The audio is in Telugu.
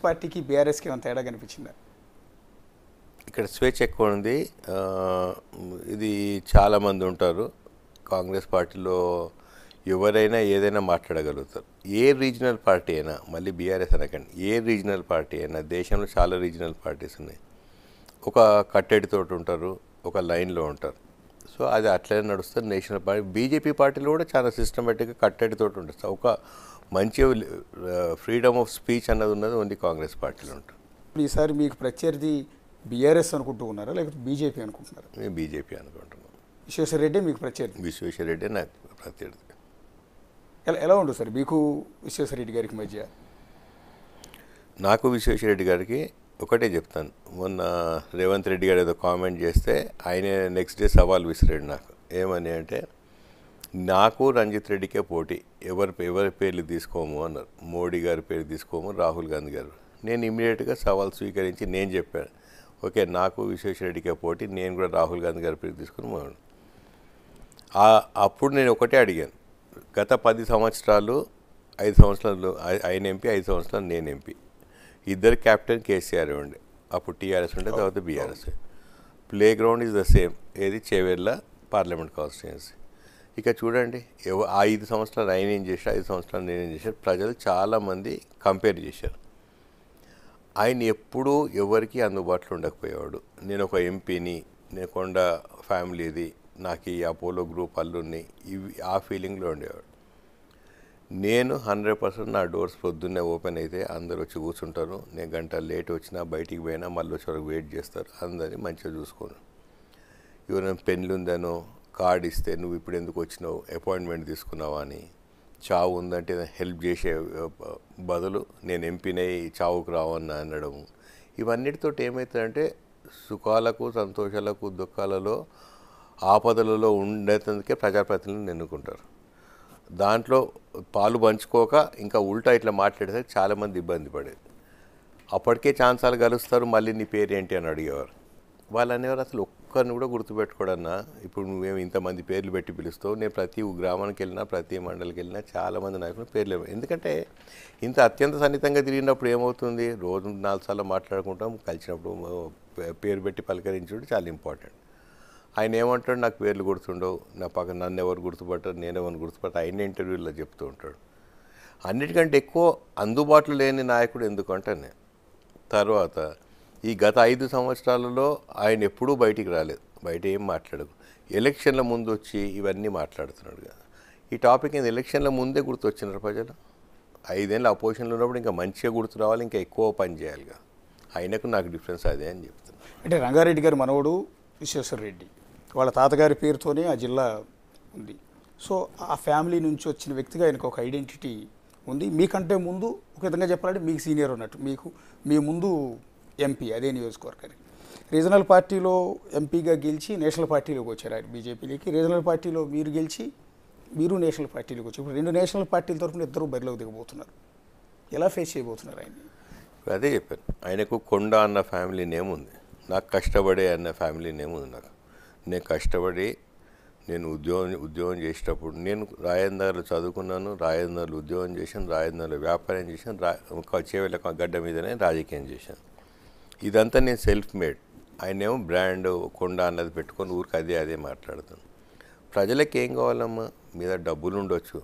పార్టీకి బీఆర్ఎస్కి ఏమైనా తేడా కనిపించిందా? ఇక్కడ స్వేచ్ఛ ఎక్కువ ఉంది. ఇది చాలామంది ఉంటారు కాంగ్రెస్ పార్టీలో. ఎవరైనా ఏదైనా మాట్లాడగలుగుతారు. ఏ రీజనల్ పార్టీ అయినా, మళ్ళీ బీఆర్ఎస్ అనకండి, ఏ రీజనల్ పార్టీ అయినా, దేశంలో చాలా రీజనల్ పార్టీస్ ఉన్నాయి. ఒక కట్టడితోటి ఉంటారు, ఒక లైన్లో ఉంటారు. సో అది అట్లనే నడుస్తుంది. నేషనల్ పార్టీ, బీజేపీ పార్టీలో కూడా చాలా సిస్టమేటిక్గా కట్టడితోటి ఉంటుంది. ఒక మంచి ఫ్రీడమ్ ఆఫ్ స్పీచ్ అన్నది ఉన్నది ఓన్లీ కాంగ్రెస్ పార్టీలో ఉంటుంది. ఇప్పుడు ఈసారి మీకు ప్రత్యర్థి బీఆర్ఎస్ అనుకుంటూ ఉన్నారా, లేకపోతే బీజేపీ అనుకుంటున్నారా? మేము బీజేపీ అనుకుంటున్నాం. విశ్వేశ్వర రెడ్డి మీకు ప్రత్యర్థి? విశ్వేశ్వర రెడ్డి నాకు ప్రత్యర్థి. ఎలా ఉంటుంది సార్ మీకు విశ్వేశ్వర రెడ్డి గారికి మధ్య? నాకు విశ్వేశ్వర రెడ్డి గారికి ఒకటే చెప్తాను. మొన్న రేవంత్ రెడ్డి గారు ఏదో కామెంట్ చేస్తే ఆయన నెక్స్ట్ డే సవాల్ విసిరాడు నాకు. ఏమని అంటే, నాకు రంజిత్ రెడ్డికే పోటీ, ఎవరి పేర్లు తీసుకోము అన్నారు. మోడీ గారి పేరు తీసుకోము, రాహుల్ గాంధీ గారు. నేను ఇమీడియట్గా సవాల్ స్వీకరించి నేను చెప్పాను, ఓకే నాకు విశ్వేశ్వర రెడ్డికే పోటీ, నేను కూడా రాహుల్ గాంధీ గారి పేరు తీసుకుని పోయాను. అప్పుడు నేను ఒకటే అడిగాను, గత 10 సంవత్సరాలు 5 సంవత్సరాలు ఆయన ఎంపీ, 5 సంవత్సరాలు నేను ఎంపీ, ఇద్దరు క్యాప్టెన్ కేసీఆర్ ఉండే, అప్పుడు టీఆర్ఎస్ ఉండే, తర్వాత BRS. Play ground is the same. ఏది చేవెళ్ళ పార్లమెంట్ కాన్స్టిట్యుయెన్సీ. ఇక చూడండి, ఆ 5 సంవత్సరాలు ఆయన ఏం చేశారు, 5 సంవత్సరాలు నేనేం చేశారు, ప్రజలు చాలామంది కంపేర్ చేశారు. ఆయన ఎప్పుడూ ఎవరికి అందుబాటులో ఉండకపోయేవాడు. నేను ఒక ఎంపీని, నేను కొండ ఫ్యామిలీది, నాకు ఈ అపోలో గ్రూప్ అల్లుని, ఇవి ఆ ఫీలింగ్లో ఉండేవాడు. నేను 100% నా డోర్స్ పొద్దున్నే ఓపెన్ అయితే అందరు వచ్చి కూర్చుంటారు. నేను గంట లేట్ వచ్చినా, బయటికి పోయినా మళ్ళీ వచ్చే వరకు వెయిట్ చేస్తారు. అందరినీ మంచిగా చూసుకోను. ఎవరైనా పెన్లు ఉందనో కార్డు ఇస్తే, నువ్వు ఇప్పుడు ఎందుకు వచ్చినావు, అపాయింట్మెంట్ తీసుకున్నావా అని, చావు ఉందంటే హెల్ప్ చేసే బదులు నేను ఎంపీనై చావుకు రావన్నా అనడం. ఇవన్నిటితో ఏమవుతుందంటే, సుఖాలకు, సంతోషాలకు, దుఃఖాలలో, ఆపదలలో ఉండేందుకే ప్రజాప్రతినిధులను ఎన్నుకుంటారు. దాంట్లో పాలు పంచుకోక ఇంకా ఉల్టా ఇట్లా మాట్లాడితే చాలామంది ఇబ్బంది పడేది. అప్పటికే ఛాన్సాలు కలుస్తారు, మళ్ళీ నీ పేరు ఏంటి అని అడిగేవారు. వాళ్ళు అనేవారు, అసలు ఒక్కరిని కూడా గుర్తుపెట్టుకోడన్నా, ఇప్పుడు నువ్వేమి ఇంతమంది పేర్లు పెట్టి పిలుస్తావు. నేను ప్రతి గ్రామానికి వెళ్ళినా, ప్రతి మండలికి వెళ్ళినా చాలామంది నాయకులు పేర్లు. ఎందుకంటే ఇంత అత్యంత సన్నిహితంగా తిరిగినప్పుడు ఏమవుతుంది, రోజు 4 సార్లు మాట్లాడుకుంటాం, కలిసినప్పుడు పేరు పెట్టి పలకరించడం చాలా ఇంపార్టెంట్. ఆయన ఏమంటాడు, నాకు పేర్లు గుర్తుండవు, నా పక్కన నన్ను ఎవరు గుర్తుపట్టారు, నేను ఎవరిని గుర్తుపట్టారు, ఆయన ఇంటర్వ్యూలో చెప్తూ ఉంటాడు. అన్నిటికంటే ఎక్కువ అందుబాటులో లేని నాయకుడు ఎందుకంటే తర్వాత ఈ గత 5 సంవత్సరాలలో ఆయన ఎప్పుడూ బయటికి రాలేదు, బయట ఏం మాట్లాడదు. ఎలక్షన్ల ముందు వచ్చి ఇవన్నీ మాట్లాడుతున్నాడు కదా. ఈ టాపిక్ ఏంది, ఎలక్షన్ల ముందే గుర్తొచ్చినారు ప్రజలు. 5 ఏళ్ళు అపోజిషన్లో ఉన్నప్పుడు ఇంకా మంచిగా గుర్తు రావాలి, ఇంకా ఎక్కువ పని చేయాలిగా. ఆయనకు నాకు డిఫరెన్స్ అదే అని చెప్తున్నాను. అంటే రంగారెడ్డి గారి మనవడు విశ్వేశ్వర రెడ్డి, వాళ్ళ తాతగారి పేరుతోనే ఆ జిల్లా ఉంది. సో ఆ ఫ్యామిలీ నుంచి వచ్చిన వ్యక్తిగా ఆయనకు ఒక ఐడెంటిటీ ఉంది. మీకంటే ముందు ఒక విధంగా చెప్పాలంటే మీకు సీనియర్ ఉన్నట్టు, మీ ముందు ఎంపీ అదే నియోజకవర్గానికి. రీజనల్ పార్టీలో ఎంపీగా గెలిచి నేషనల్ పార్టీలోకి వచ్చారు ఆయన, బీజేపీలోకి. రీజనల్ పార్టీలో మీరు గెలిచి మీరు నేషనల్ పార్టీలోకి వచ్చి ఇప్పుడు 2 నేషనల్ పార్టీల తరఫున ఇద్దరు బరిలోకి దిగబోతున్నారు. ఎలా ఫేస్ చేయబోతున్నారు ఆయన? అదే చెప్పాను, ఆయనకు కొండ అన్న ఫ్యామిలీ నేమ్ ఉంది, నాకు కష్టపడే అన్న ఫ్యామిలీ నేమ్ ఉంది. నేను కష్టపడి నేను ఉద్యోగం చేసేటప్పుడు నేను రాజేంద్రలో చదువుకున్నాను, రాజేంద్రలో ఉద్యోగం చేశాను, రాజేంద్రలో వ్యాపారం చేశాను, చేవెళ్ళ గడ్డ మీదనే రాజకీయం చేశాను. ఇదంతా నేను సెల్ఫ్ మేడ్. ఆయనేమో బ్రాండ్ కొండ అన్నది పెట్టుకొని ఊరికి అదే మాట్లాడుతాను. ప్రజలకు ఏం కావాలమ్మా, మీద డబ్బులు ఉండొచ్చు,